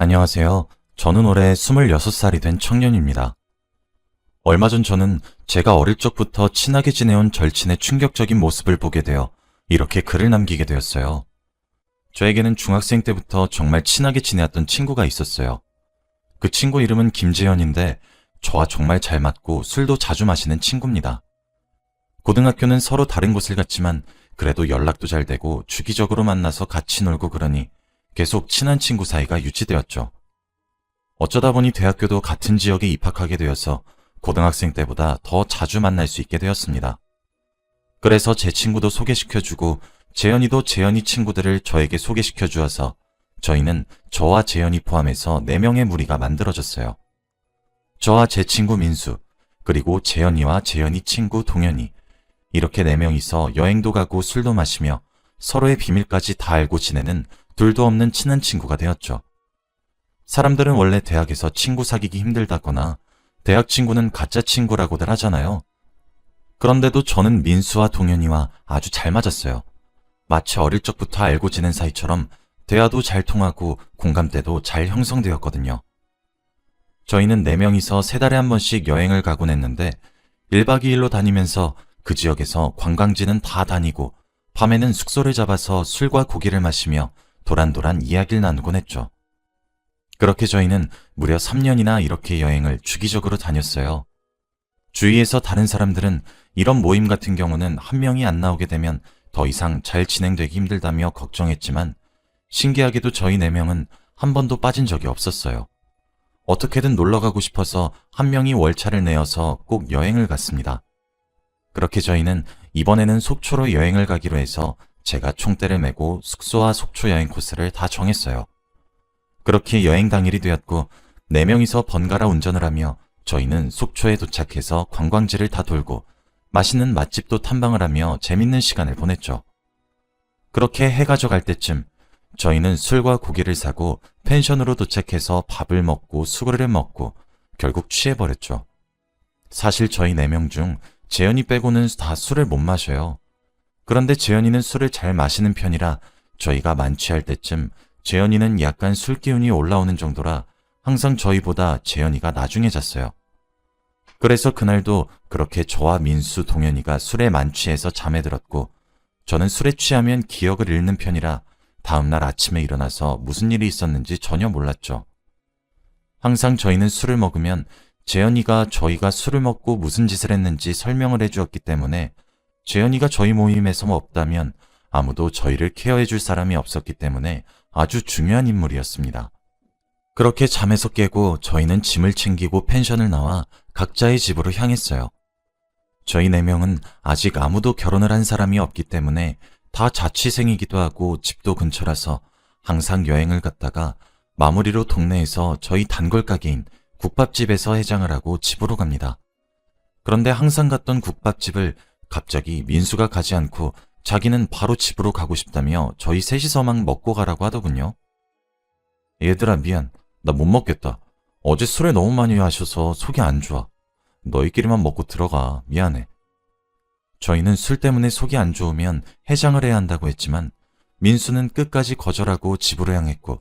안녕하세요. 저는 올해 26살이 된 청년입니다. 얼마 전 저는 제가 어릴 적부터 친하게 지내온 절친의 충격적인 모습을 보게 되어 이렇게 글을 남기게 되었어요. 저에게는 중학생 때부터 정말 친하게 지내왔던 친구가 있었어요. 그 친구 이름은 김재현인데 저와 정말 잘 맞고 술도 자주 마시는 친구입니다. 고등학교는 서로 다른 곳을 갔지만 그래도 연락도 잘 되고 주기적으로 만나서 같이 놀고 그러니 계속 친한 친구 사이가 유지되었죠. 어쩌다 보니 대학교도 같은 지역에 입학하게 되어서 고등학생 때보다 더 자주 만날 수 있게 되었습니다. 그래서 제 친구도 소개시켜주고 재현이도 재현이 친구들을 저에게 소개시켜 주어서 저희는 저와 재현이 포함해서 4명의 무리가 만들어졌어요. 저와 제 친구 민수, 그리고 재현이와 재현이 친구 동현이, 이렇게 4명이서 여행도 가고 술도 마시며 서로의 비밀까지 다 알고 지내는 둘도 없는 친한 친구가 되었죠. 사람들은 원래 대학에서 친구 사귀기 힘들다거나 대학 친구는 가짜 친구라고들 하잖아요. 그런데도 저는 민수와 동현이와 아주 잘 맞았어요. 마치 어릴 적부터 알고 지낸 사이처럼 대화도 잘 통하고 공감대도 잘 형성되었거든요. 저희는 4명이서 3달에 한 번씩 여행을 가곤 했는데 1박 2일로 다니면서 그 지역에서 관광지는 다 다니고 밤에는 숙소를 잡아서 술과 고기를 마시며 도란도란 이야기를 나누곤 했죠. 그렇게 저희는 무려 3년이나 이렇게 여행을 주기적으로 다녔어요. 주위에서 다른 사람들은 이런 모임 같은 경우는 한 명이 안 나오게 되면 더 이상 잘 진행되기 힘들다며 걱정했지만 신기하게도 저희 4명은 한 번도 빠진 적이 없었어요. 어떻게든 놀러 가고 싶어서 한 명이 월차를 내어서 꼭 여행을 갔습니다. 그렇게 저희는 이번에는 속초로 여행을 가기로 해서 제가 총대를 메고 숙소와 속초 여행 코스를 다 정했어요. 그렇게 여행 당일이 되었고 4명이서 번갈아 운전을 하며 저희는 속초에 도착해서 관광지를 다 돌고 맛있는 맛집도 탐방을 하며 재밌는 시간을 보냈죠. 그렇게 해가 져갈 때쯤 저희는 술과 고기를 사고 펜션으로 도착해서 밥을 먹고 수구를 먹고 결국 취해버렸죠. 사실 저희 4명 중 재현이 빼고는 다 술을 못 마셔요. 그런데 재현이는 술을 잘 마시는 편이라 저희가 만취할 때쯤 재현이는 약간 술 기운이 올라오는 정도라 항상 저희보다 재현이가 나중에 잤어요. 그래서 그날도 그렇게 저와 민수, 동현이가 술에 만취해서 잠에 들었고 저는 술에 취하면 기억을 잃는 편이라 다음날 아침에 일어나서 무슨 일이 있었는지 전혀 몰랐죠. 항상 저희는 술을 먹으면 재현이가 저희가 술을 먹고 무슨 짓을 했는지 설명을 해주었기 때문에 재현이가 저희 모임에서 없다면 아무도 저희를 케어해줄 사람이 없었기 때문에 아주 중요한 인물이었습니다. 그렇게 잠에서 깨고 저희는 짐을 챙기고 펜션을 나와 각자의 집으로 향했어요. 저희 4명은 아직 아무도 결혼을 한 사람이 없기 때문에 다 자취생이기도 하고 집도 근처라서 항상 여행을 갔다가 마무리로 동네에서 저희 단골 가게인 국밥집에서 해장을 하고 집으로 갑니다. 그런데 항상 갔던 국밥집을 갑자기 민수가 가지 않고 자기는 바로 집으로 가고 싶다며 저희 셋이서만 먹고 가라고 하더군요. 얘들아 미안, 나 못 먹겠다. 어제 술을 너무 많이 마셔서 속이 안 좋아. 너희끼리만 먹고 들어가. 미안해. 저희는 술 때문에 속이 안 좋으면 해장을 해야 한다고 했지만 민수는 끝까지 거절하고 집으로 향했고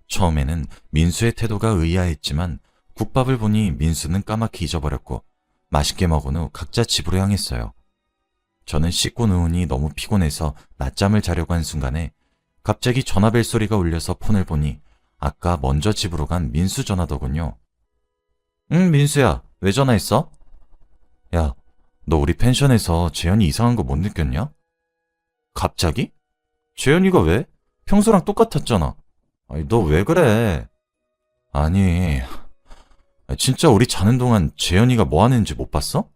처음에는 민수의 태도가 의아했지만 국밥을 보니 민수는 까맣게 잊어버렸고 맛있게 먹은 후 각자 집으로 향했어요. 저는 씻고 누우니 너무 피곤해서 낮잠을 자려고 한 순간에 갑자기 전화벨 소리가 울려서 폰을 보니 아까 먼저 집으로 간 민수 전화더군요. 응, 민수야. 왜 전화했어? 야, 너 우리 펜션에서 재현이 이상한 거 못 느꼈냐? 갑자기? 재현이가 왜? 평소랑 똑같았잖아. 아니, 너 왜 그래? 아니, 진짜 우리 자는 동안 재현이가 뭐 하는지 못 봤어?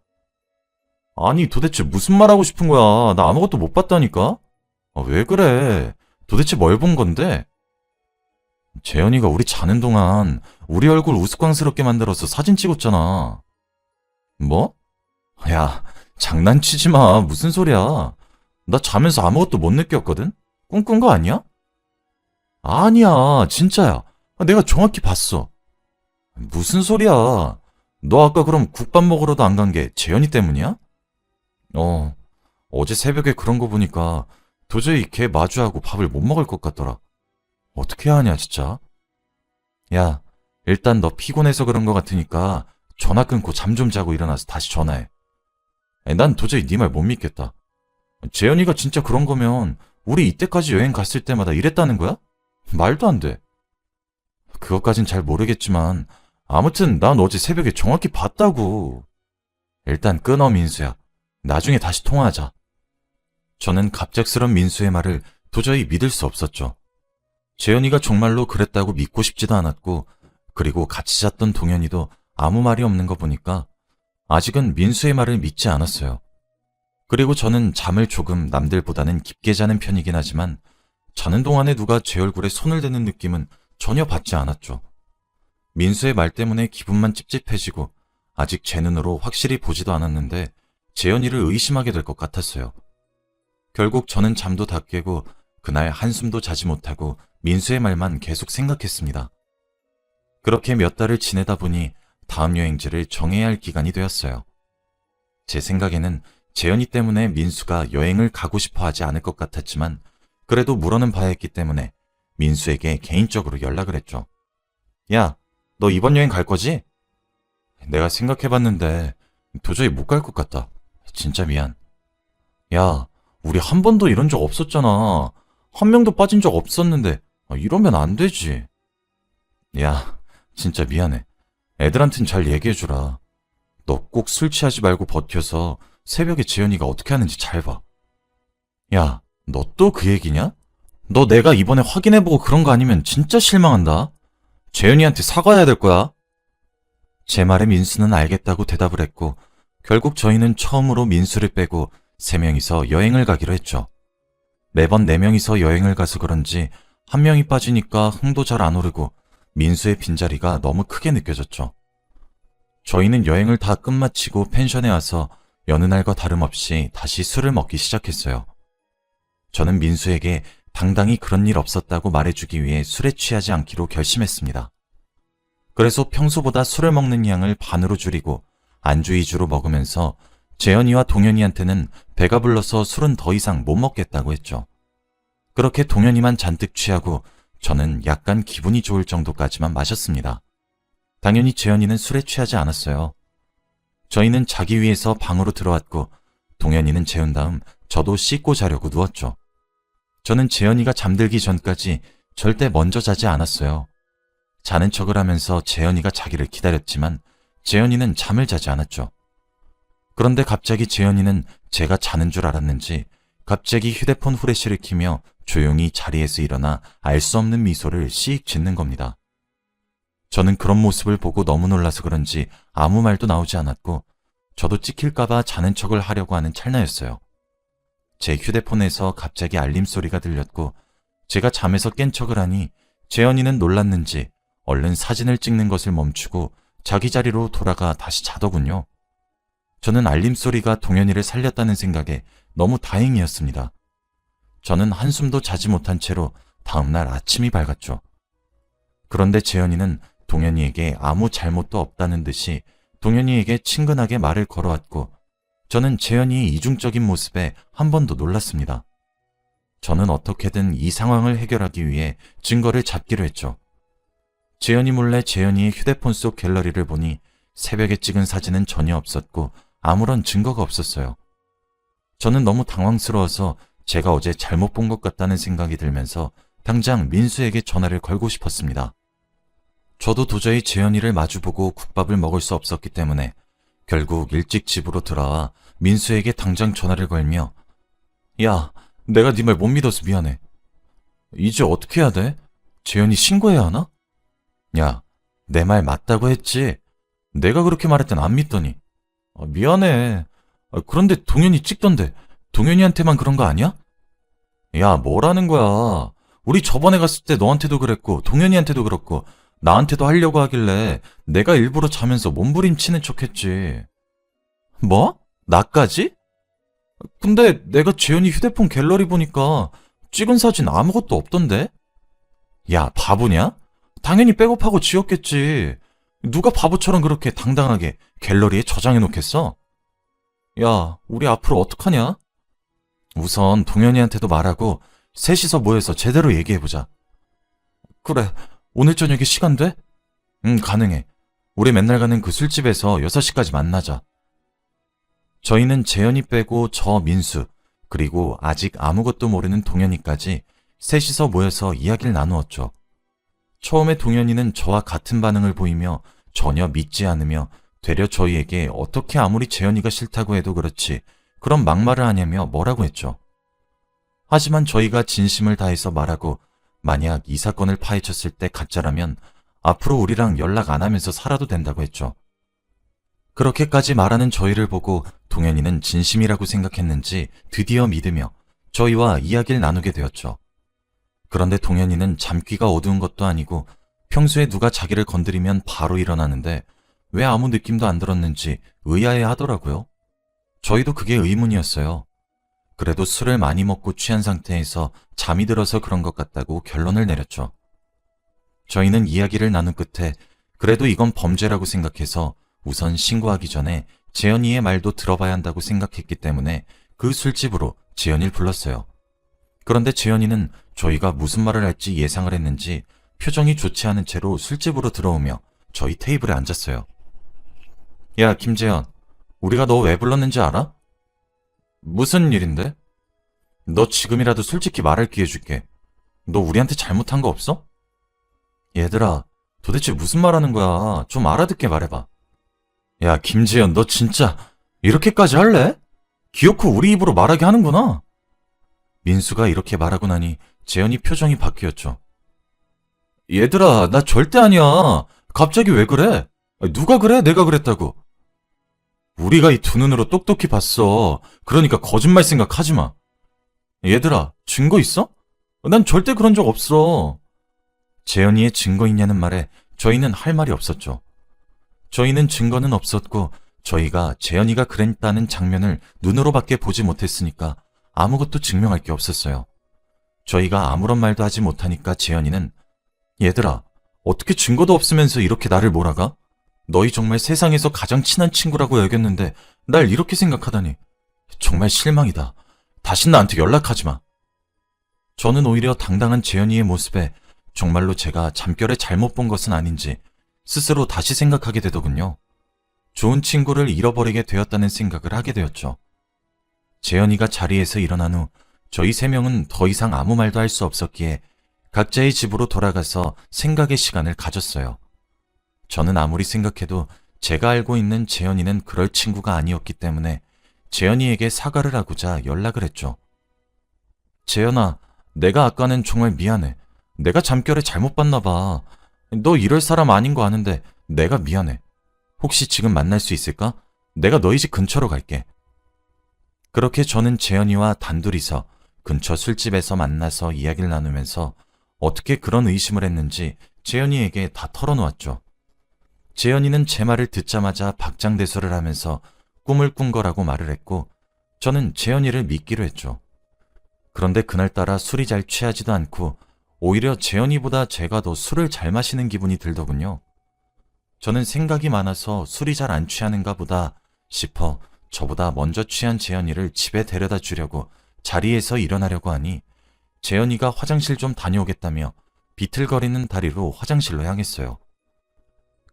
아니, 도대체 무슨 말 하고 싶은 거야? 나 아무것도 못 봤다니까? 왜 그래? 도대체 뭘 본 건데? 재현이가 우리 자는 동안 우리 얼굴 우스꽝스럽게 만들어서 사진 찍었잖아. 뭐? 야, 장난치지 마. 무슨 소리야? 나 자면서 아무것도 못 느꼈거든? 꿈꾼 거 아니야? 아니야, 진짜야. 내가 정확히 봤어. 무슨 소리야? 너 아까 그럼 국밥 먹으러도 안 간 게 재현이 때문이야? 어제 새벽에 그런 거 보니까 도저히 걔 마주하고 밥을 못 먹을 것 같더라. 어떻게 해야 하냐, 진짜? 야, 일단 너 피곤해서 그런 거 같으니까 전화 끊고 잠 좀 자고 일어나서 다시 전화해. 난 도저히 네 말 못 믿겠다. 재현이가 진짜 그런 거면 우리 이때까지 여행 갔을 때마다 이랬다는 거야? 말도 안 돼. 그것까진 잘 모르겠지만 아무튼 난 어제 새벽에 정확히 봤다고. 일단 끊어, 민수야. 나중에 다시 통화하자. 저는 갑작스런 민수의 말을 도저히 믿을 수 없었죠. 재현이가 정말로 그랬다고 믿고 싶지도 않았고, 그리고 같이 잤던 동현이도 아무 말이 없는 거 보니까 아직은 민수의 말을 믿지 않았어요. 그리고 저는 잠을 조금 남들보다는 깊게 자는 편이긴 하지만 자는 동안에 누가 제 얼굴에 손을 대는 느낌은 전혀 받지 않았죠. 민수의 말 때문에 기분만 찝찝해지고 아직 제 눈으로 확실히 보지도 않았는데 재현이를 의심하게 될 것 같았어요. 결국 저는 잠도 다 깨고 그날 한숨도 자지 못하고 민수의 말만 계속 생각했습니다. 그렇게 몇 달을 지내다 보니 다음 여행지를 정해야 할 기간이 되었어요. 제 생각에는 재현이 때문에 민수가 여행을 가고 싶어 하지 않을 것 같았지만 그래도 물어는 봐야 했기 때문에 민수에게 개인적으로 연락을 했죠. 야, 너 이번 여행 갈 거지? 내가 생각해봤는데 도저히 못 갈 것 같다. 진짜 미안. 야, 우리 한 번도 이런 적 없었잖아. 한 명도 빠진 적 없었는데 이러면 안 되지. 야, 진짜 미안해. 애들한텐 잘 얘기해주라. 너 꼭 술 취하지 말고 버텨서 새벽에 재현이가 어떻게 하는지 잘 봐. 야, 너 또 그 얘기냐? 너 내가 이번에 확인해보고 그런 거 아니면 진짜 실망한다. 재현이한테 사과해야 될 거야. 제 말에 민수는 알겠다고 대답을 했고 결국 저희는 처음으로 민수를 빼고 3명이서 여행을 가기로 했죠. 매번 4명이서 여행을 가서 그런지 한 명이 빠지니까 흥도 잘 안 오르고 민수의 빈자리가 너무 크게 느껴졌죠. 저희는 여행을 다 끝마치고 펜션에 와서 여느 날과 다름없이 다시 술을 먹기 시작했어요. 저는 민수에게 당당히 그런 일 없었다고 말해주기 위해 술에 취하지 않기로 결심했습니다. 그래서 평소보다 술을 먹는 양을 반으로 줄이고 안주 위주로 먹으면서 재현이와 동현이한테는 배가 불러서 술은 더 이상 못 먹겠다고 했죠. 그렇게 동현이만 잔뜩 취하고 저는 약간 기분이 좋을 정도까지만 마셨습니다. 당연히 재현이는 술에 취하지 않았어요. 저희는 자기 위해서 방으로 들어왔고 동현이는 재운 다음 저도 씻고 자려고 누웠죠. 저는 재현이가 잠들기 전까지 절대 먼저 자지 않았어요. 자는 척을 하면서 재현이가 자기를 기다렸지만 재현이는 잠을 자지 않았죠. 그런데 갑자기 재현이는 제가 자는 줄 알았는지 갑자기 휴대폰 후레쉬를 켜며 조용히 자리에서 일어나 알 수 없는 미소를 씩 짓는 겁니다. 저는 그런 모습을 보고 너무 놀라서 그런지 아무 말도 나오지 않았고 저도 찍힐까봐 자는 척을 하려고 하는 찰나였어요. 제 휴대폰에서 갑자기 알림 소리가 들렸고 제가 잠에서 깬 척을 하니 재현이는 놀랐는지 얼른 사진을 찍는 것을 멈추고 자기 자리로 돌아가 다시 자더군요. 저는 알림 소리가 동현이를 살렸다는 생각에 너무 다행이었습니다. 저는 한숨도 자지 못한 채로 다음날 아침이 밝았죠. 그런데 재현이는 동현이에게 아무 잘못도 없다는 듯이 동현이에게 친근하게 말을 걸어왔고 저는 재현이의 이중적인 모습에 한 번 더 놀랐습니다. 저는 어떻게든 이 상황을 해결하기 위해 증거를 잡기로 했죠. 재현이 몰래 재현이의 휴대폰 속 갤러리를 보니 새벽에 찍은 사진은 전혀 없었고 아무런 증거가 없었어요. 저는 너무 당황스러워서 제가 어제 잘못 본 것 같다는 생각이 들면서 당장 민수에게 전화를 걸고 싶었습니다. 저도 도저히 재현이를 마주보고 국밥을 먹을 수 없었기 때문에 결국 일찍 집으로 돌아와 민수에게 당장 전화를 걸며 야, 내가 네 말 못 믿어서 미안해. 이제 어떻게 해야 돼? 재현이 신고해야 하나? 야, 내 말 맞다고 했지. 내가 그렇게 말했더니 안 믿더니. 미안해. 그런데 동현이 찍던데 동현이한테만 그런 거 아니야? 야, 뭐라는 거야. 우리 저번에 갔을 때 너한테도 그랬고 동현이한테도 그렇고 나한테도 하려고 하길래 내가 일부러 자면서 몸부림치는 척했지. 뭐? 나까지? 근데 내가 재현이 휴대폰 갤러리 보니까 찍은 사진 아무것도 없던데? 야, 바보냐? 당연히 백업하고 지웠겠지. 누가 바보처럼 그렇게 당당하게 갤러리에 저장해 놓겠어? 야, 우리 앞으로 어떡하냐? 우선 동현이한테도 말하고 셋이서 모여서 제대로 얘기해보자. 그래, 오늘 저녁에 시간 돼? 응, 가능해. 우리 맨날 가는 그 술집에서 6시까지 만나자. 저희는 재현이 빼고 저 민수, 그리고 아직 아무것도 모르는 동현이까지 셋이서 모여서 이야기를 나누었죠. 처음에 동현이는 저와 같은 반응을 보이며 전혀 믿지 않으며 되려 저희에게 어떻게 아무리 재현이가 싫다고 해도 그렇지 그런 막말을 하냐며 뭐라고 했죠. 하지만 저희가 진심을 다해서 말하고 만약 이 사건을 파헤쳤을 때 가짜라면 앞으로 우리랑 연락 안 하면서 살아도 된다고 했죠. 그렇게까지 말하는 저희를 보고 동현이는 진심이라고 생각했는지 드디어 믿으며 저희와 이야기를 나누게 되었죠. 그런데 동현이는 잠귀가 어두운 것도 아니고 평소에 누가 자기를 건드리면 바로 일어나는데 왜 아무 느낌도 안 들었는지 의아해 하더라고요. 저희도 그게 의문이었어요. 그래도 술을 많이 먹고 취한 상태에서 잠이 들어서 그런 것 같다고 결론을 내렸죠. 저희는 이야기를 나눈 끝에 그래도 이건 범죄라고 생각해서 우선 신고하기 전에 재현이의 말도 들어봐야 한다고 생각했기 때문에 그 술집으로 재현이를 불렀어요. 그런데 재현이는 저희가 무슨 말을 할지 예상을 했는지 표정이 좋지 않은 채로 술집으로 들어오며 저희 테이블에 앉았어요. 야, 김재현, 우리가 너 왜 불렀는지 알아? 무슨 일인데? 너 지금이라도 솔직히 말할 기회 줄게. 너 우리한테 잘못한 거 없어? 얘들아, 도대체 무슨 말 하는 거야? 좀 알아듣게 말해봐. 야, 김재현, 너 진짜 이렇게까지 할래? 기어코 우리 입으로 말하게 하는구나. 민수가 이렇게 말하고 나니 재현이 표정이 바뀌었죠. 얘들아, 나 절대 아니야. 갑자기 왜 그래? 누가 그래? 내가 그랬다고. 우리가 이 두 눈으로 똑똑히 봤어. 그러니까 거짓말 생각하지 마. 얘들아, 증거 있어? 난 절대 그런 적 없어. 재현이의 증거 있냐는 말에 저희는 할 말이 없었죠. 저희는 증거는 없었고 저희가 재현이가 그랬다는 장면을 눈으로밖에 보지 못했으니까 아무것도 증명할 게 없었어요. 저희가 아무런 말도 하지 못하니까 재현이는 얘들아, 어떻게 증거도 없으면서 이렇게 나를 몰아가? 너희 정말 세상에서 가장 친한 친구라고 여겼는데 날 이렇게 생각하다니. 정말 실망이다. 다신 나한테 연락하지 마. 저는 오히려 당당한 재현이의 모습에 정말로 제가 잠결에 잘못 본 것은 아닌지 스스로 다시 생각하게 되더군요. 좋은 친구를 잃어버리게 되었다는 생각을 하게 되었죠. 재현이가 자리에서 일어난 후 저희 세 명은 더 이상 아무 말도 할 수 없었기에 각자의 집으로 돌아가서 생각의 시간을 가졌어요. 저는 아무리 생각해도 제가 알고 있는 재현이는 그럴 친구가 아니었기 때문에 재현이에게 사과를 하고자 연락을 했죠. 재현아, 내가 아까는 정말 미안해. 내가 잠결에 잘못 봤나 봐. 너 이럴 사람 아닌 거 아는데 내가 미안해. 혹시 지금 만날 수 있을까? 내가 너희 집 근처로 갈게. 그렇게 저는 재현이와 단둘이서 근처 술집에서 만나서 이야기를 나누면서 어떻게 그런 의심을 했는지 재현이에게 다 털어놓았죠. 재현이는 제 말을 듣자마자 박장대소를 하면서 꿈을 꾼 거라고 말을 했고 저는 재현이를 믿기로 했죠. 그런데 그날따라 술이 잘 취하지도 않고 오히려 재현이보다 제가 더 술을 잘 마시는 기분이 들더군요. 저는 생각이 많아서 술이 잘 안 취하는가 보다 싶어 저보다 먼저 취한 재현이를 집에 데려다 주려고 자리에서 일어나려고 하니 재현이가 화장실 좀 다녀오겠다며 비틀거리는 다리로 화장실로 향했어요.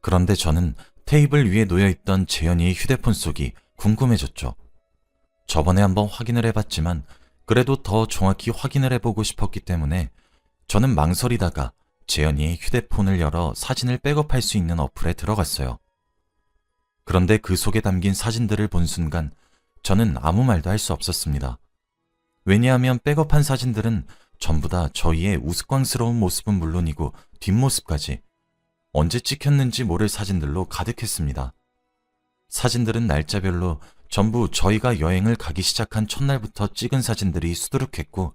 그런데 저는 테이블 위에 놓여있던 재현이의 휴대폰 속이 궁금해졌죠. 저번에 한번 확인을 해봤지만 그래도 더 정확히 확인을 해보고 싶었기 때문에 저는 망설이다가 재현이의 휴대폰을 열어 사진을 백업할 수 있는 어플에 들어갔어요. 그런데 그 속에 담긴 사진들을 본 순간 저는 아무 말도 할 수 없었습니다. 왜냐하면 백업한 사진들은 전부 다 저희의 우스꽝스러운 모습은 물론이고 뒷모습까지 언제 찍혔는지 모를 사진들로 가득했습니다. 사진들은 날짜별로 전부 저희가 여행을 가기 시작한 첫날부터 찍은 사진들이 수두룩했고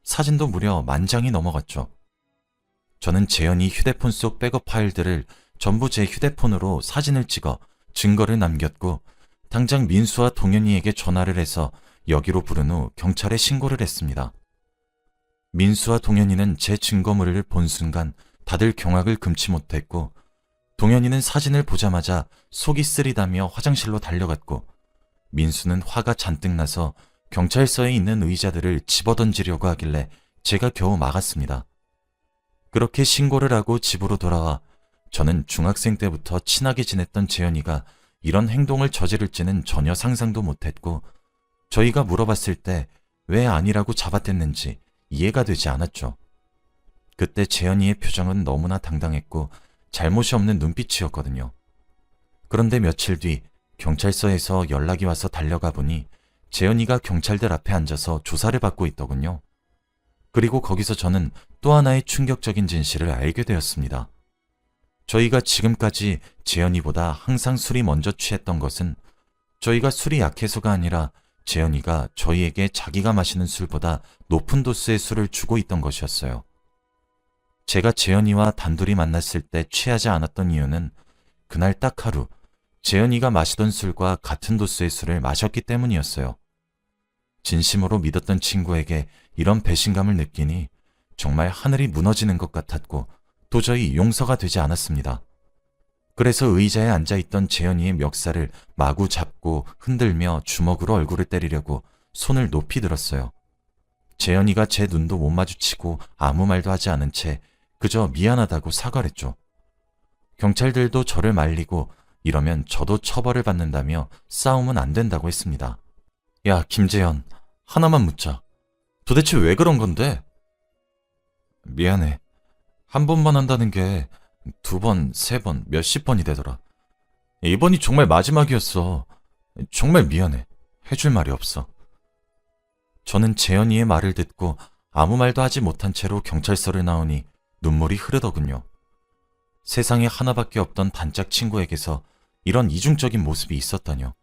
사진도 무려 10,000장이 넘어갔죠. 저는 재현이 휴대폰 속 백업 파일들을 전부 제 휴대폰으로 사진을 찍어 증거를 남겼고 당장 민수와 동현이에게 전화를 해서 여기로 부른 후 경찰에 신고를 했습니다. 민수와 동현이는 제 증거물을 본 순간 다들 경악을 금치 못했고 동현이는 사진을 보자마자 속이 쓰리다며 화장실로 달려갔고 민수는 화가 잔뜩 나서 경찰서에 있는 의자들을 집어던지려고 하길래 제가 겨우 막았습니다. 그렇게 신고를 하고 집으로 돌아와 저는 중학생 때부터 친하게 지냈던 재현이가 이런 행동을 저지를지는 전혀 상상도 못했고 저희가 물어봤을 때 왜 아니라고 잡아댔는지 이해가 되지 않았죠. 그때 재현이의 표정은 너무나 당당했고 잘못이 없는 눈빛이었거든요. 그런데 며칠 뒤 경찰서에서 연락이 와서 달려가 보니 재현이가 경찰들 앞에 앉아서 조사를 받고 있더군요. 그리고 거기서 저는 또 하나의 충격적인 진실을 알게 되었습니다. 저희가 지금까지 재현이보다 항상 술이 먼저 취했던 것은 저희가 술이 약해서가 아니라 재현이가 저희에게 자기가 마시는 술보다 높은 도수의 술을 주고 있던 것이었어요. 제가 재현이와 단둘이 만났을 때 취하지 않았던 이유는 그날 딱 하루 재현이가 마시던 술과 같은 도수의 술을 마셨기 때문이었어요. 진심으로 믿었던 친구에게 이런 배신감을 느끼니 정말 하늘이 무너지는 것 같았고 도저히 용서가 되지 않았습니다. 그래서 의자에 앉아있던 재현이의 멱살을 마구 잡고 흔들며 주먹으로 얼굴을 때리려고 손을 높이 들었어요. 재현이가 제 눈도 못 마주치고 아무 말도 하지 않은 채 그저 미안하다고 사과를 했죠. 경찰들도 저를 말리고 이러면 저도 처벌을 받는다며 싸움은 안 된다고 했습니다. 야, 김재현, 하나만 묻자. 도대체 왜 그런 건데? 미안해. 한 번만 한다는 게 2번, 3번, 몇십 번이 되더라. 이번이 정말 마지막이었어. 정말 미안해. 해줄 말이 없어. 저는 재현이의 말을 듣고 아무 말도 하지 못한 채로 경찰서를 나오니 눈물이 흐르더군요. 세상에 하나밖에 없던 단짝 친구에게서 이런 이중적인 모습이 있었다뇨.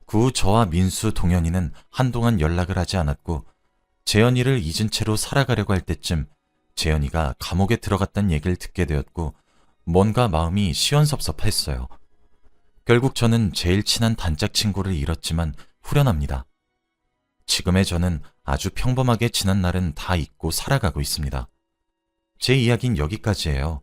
그 후 저와 민수, 동현이는 한동안 연락을 하지 않았고 재현이를 잊은 채로 살아가려고 할 때쯤 재현이가 감옥에 들어갔다는 얘기를 듣게 되었고 뭔가 마음이 시원섭섭했어요. 결국 저는 제일 친한 단짝 친구를 잃었지만 후련합니다. 지금의 저는 아주 평범하게 지난 날은 다 잊고 살아가고 있습니다. 제 이야기는 여기까지예요.